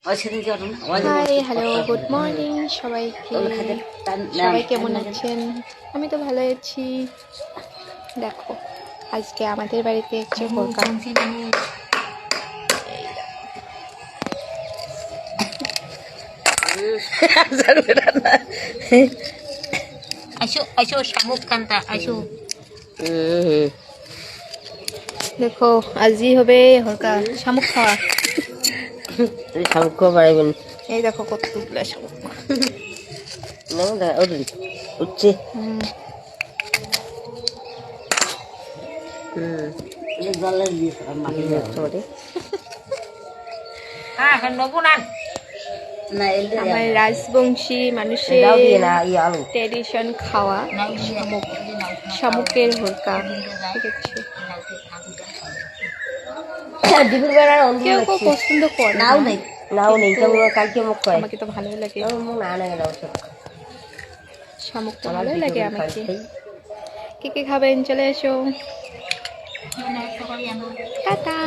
Hi hello good morning সবাইকে। সবাই কেমন আছেন? আমি তো ভালো আছি। দেখো আজকে আমাদের বাড়িতে হচ্ছে হোরকা। দেখো আজই হবে হোরকা, শামুক খাওয়া। শামুক খাওয়া বাড়াইবেন। এই দেখো কতগুলো শামুক। উঠছে। আমার রাজবংশী মানুষের ট্রেডিশন খাওয়া শামুক, শামুকের হোরকা। ঠিক আছে, কেউ কেউ পছন্দ করে নাও নেই, কালকে মুখ হয়। আমাকে তো ভালোই লাগে, শামুক তো আমার ভালোই লাগে ভিডিও আমাকে। কালকেই। কে কে খাবেন চলে এসো। টাটা।